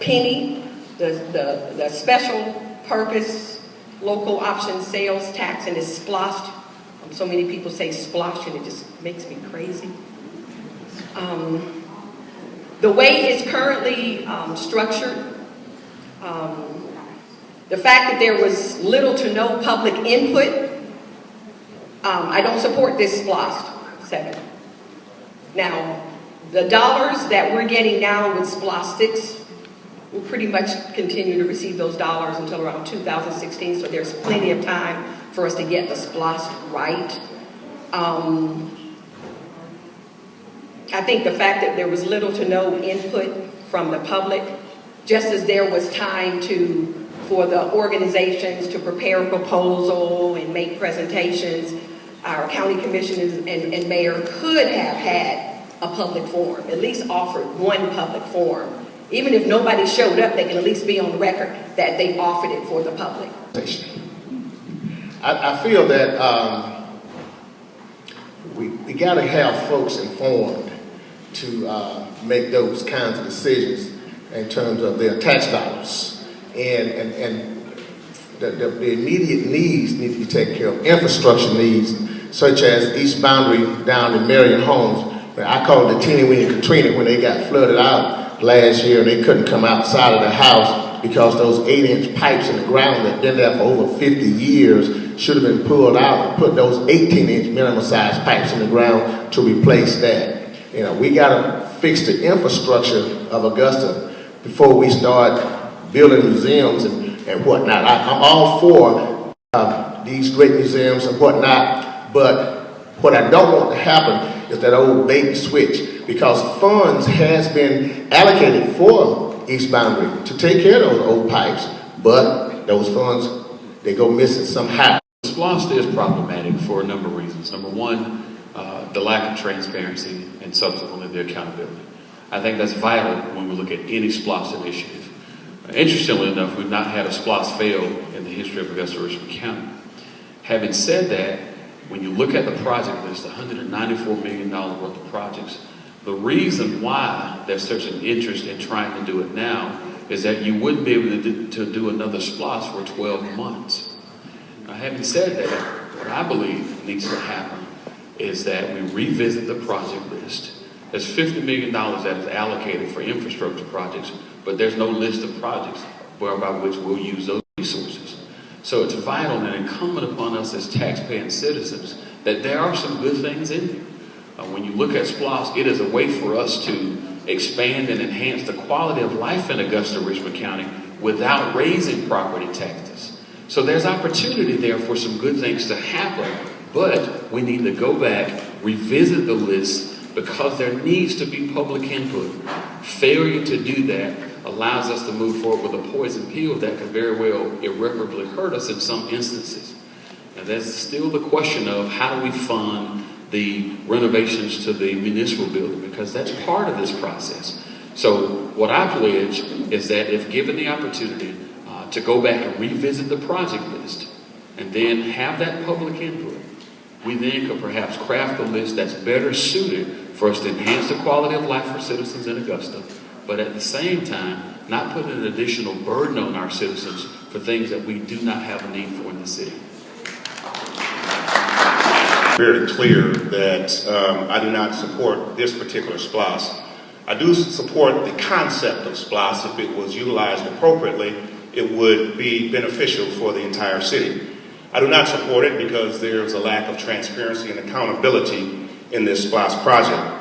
penny, the special purpose local option sales tax, and it's SPLOST. So many people say SPLOST, and it just makes me crazy. The way it's currently structured, the fact that there was little to no public input, I don't support this SPLOST 7. Now, the dollars that we're getting now with SPLOST 6, we'll pretty much continue to receive those dollars until around 2016, so there's plenty of time for us to get the SPLOST right. I think the fact that there was little to no input from the public, just as there was time for the organizations to prepare a proposal and make presentations, our county commissioners and mayor could have had a public forum, at least offered one public forum. Even if nobody showed up, they can at least be on record that they offered it for the public. I feel that we got to have folks informed to make those kinds of decisions in terms of their tax dollars. And the immediate needs need to be taken care of. Infrastructure needs, such as East Boundary down in Marion Homes. I call it the teeny weeny Katrina when they got flooded out last year and they couldn't come outside of the house because those 8-inch pipes in the ground that been there for over 50 years should have been pulled out and put those 18-inch minimum size pipes in the ground to replace that. You know, we got to fix the infrastructure of Augusta before we start building museums and whatnot. I'm all for these great museums and whatnot, but what I don't want to happen is that old bait and switch, because funds has been allocated for East Boundary to take care of those old pipes, but those funds, they go missing somehow. SPLOST is problematic for a number of reasons. Number one, the lack of transparency and subsequently the accountability. I think that's vital when we look at any SPLOST initiative. Interestingly enough, we've not had a SPLOST fail in the history of Augusta Richmond County. Having said that, when you look at the project list, $194 million worth of projects, the reason why there's such an interest in trying to do it now is that you wouldn't be able to do another SPLOST for 12 months. Now, having said that, what I believe needs to happen is that we revisit the project list. There's $50 million that is allocated for infrastructure projects, but there's no list of projects whereby which we'll use those resources. So it's vital and incumbent upon us as taxpaying citizens that there are some good things in there. When you look at SPLOST, it is a way for us to expand and enhance the quality of life in Augusta Richmond County without raising property taxes. So there's opportunity there for some good things to happen, but we need to go back, revisit the list, because there needs to be public input. Failure to do that allows us to move forward with a poison pill that can very well irreparably hurt us in some instances. And there's still the question of how do we fund the renovations to the municipal building, because that's part of this process. So what I pledge is that if given the opportunity to go back and revisit the project list and then have that public input, we then could perhaps craft a list that's better suited for us to enhance the quality of life for citizens in Augusta, but at the same time, not put an additional burden on our citizens for things that we do not have a need for in the city. Very clear that I do not support this particular SPLOST. I do support the concept of SPLOST. If it was utilized appropriately, it would be beneficial for the entire city. I do not support it because there's a lack of transparency and accountability in this SPLOST project.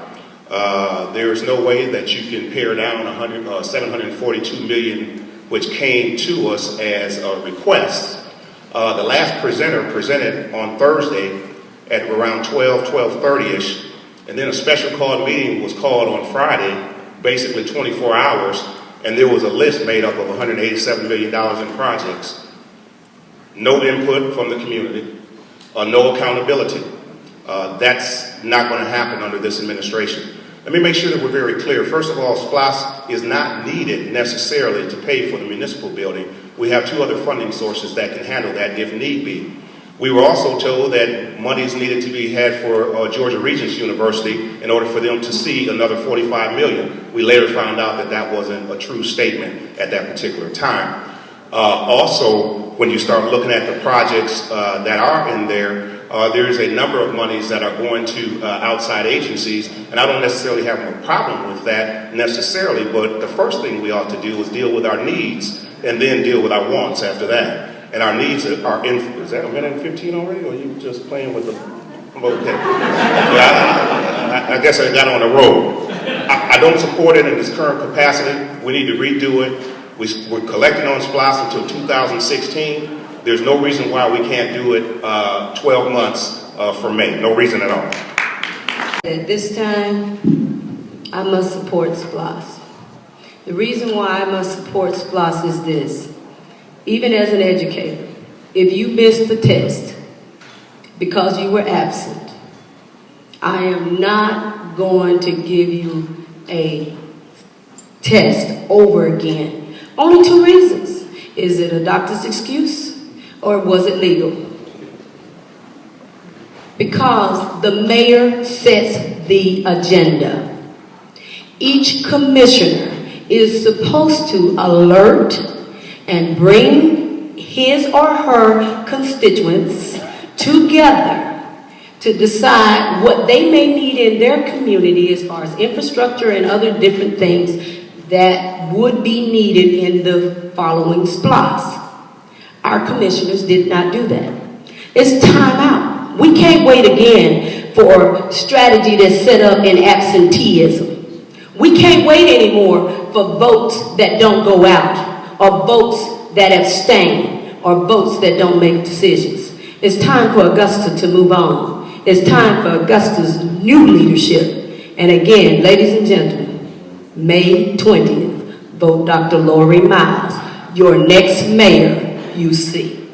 There is no way that you can pare down $742 million, which came to us as a request. The last presenter presented on Thursday at around 12:30ish, and then a special called meeting was called on Friday, basically 24 hours, and there was a list made up of $187 million in projects. No input from the community, no accountability. That's not going to happen under this administration. Let me make sure that we're very clear. First of all, SPLOST is not needed necessarily to pay for the municipal building. We have two other funding sources that can handle that if need be. We were also told that monies needed to be had for Georgia Regents University in order for them to see another $45 million. We later found out that that wasn't a true statement at that particular time. Also, when you start looking at the projects that are in there, there's a number of monies that are going to outside agencies, and I don't necessarily have a problem with that necessarily, but the first thing we ought to do is deal with our needs and then deal with our wants after that. And our needs are in, is that a minute and 15 already, or are you just playing with the, I'm okay. Yeah, I guess I got on a roll. I don't support it in its current capacity. We need to redo it. We're collecting on SPLOST until 2016. There's no reason why we can't do it 12 months from May. No reason at all. At this time, I must support SPLOST. The reason why I must support SPLOST is this. Even as an educator, if you missed the test because you were absent, I am not going to give you a test over again. Only two reasons. Is it a doctor's excuse or was it legal? Because the mayor sets the agenda. Each commissioner is supposed to alert and bring his or her constituents together to decide what they may need in their community as far as infrastructure and other different things that would be needed in the following SPLOST. Our commissioners did not do that. It's time out. We can't wait again for strategy that's set up in absenteeism. We can't wait anymore for votes that don't go out, or votes that abstain, or votes that don't make decisions. It's time for Augusta to move on. It's time for Augusta's new leadership. And again, ladies and gentlemen, May 20th, vote Dr. Lori Myles, your next mayor you see.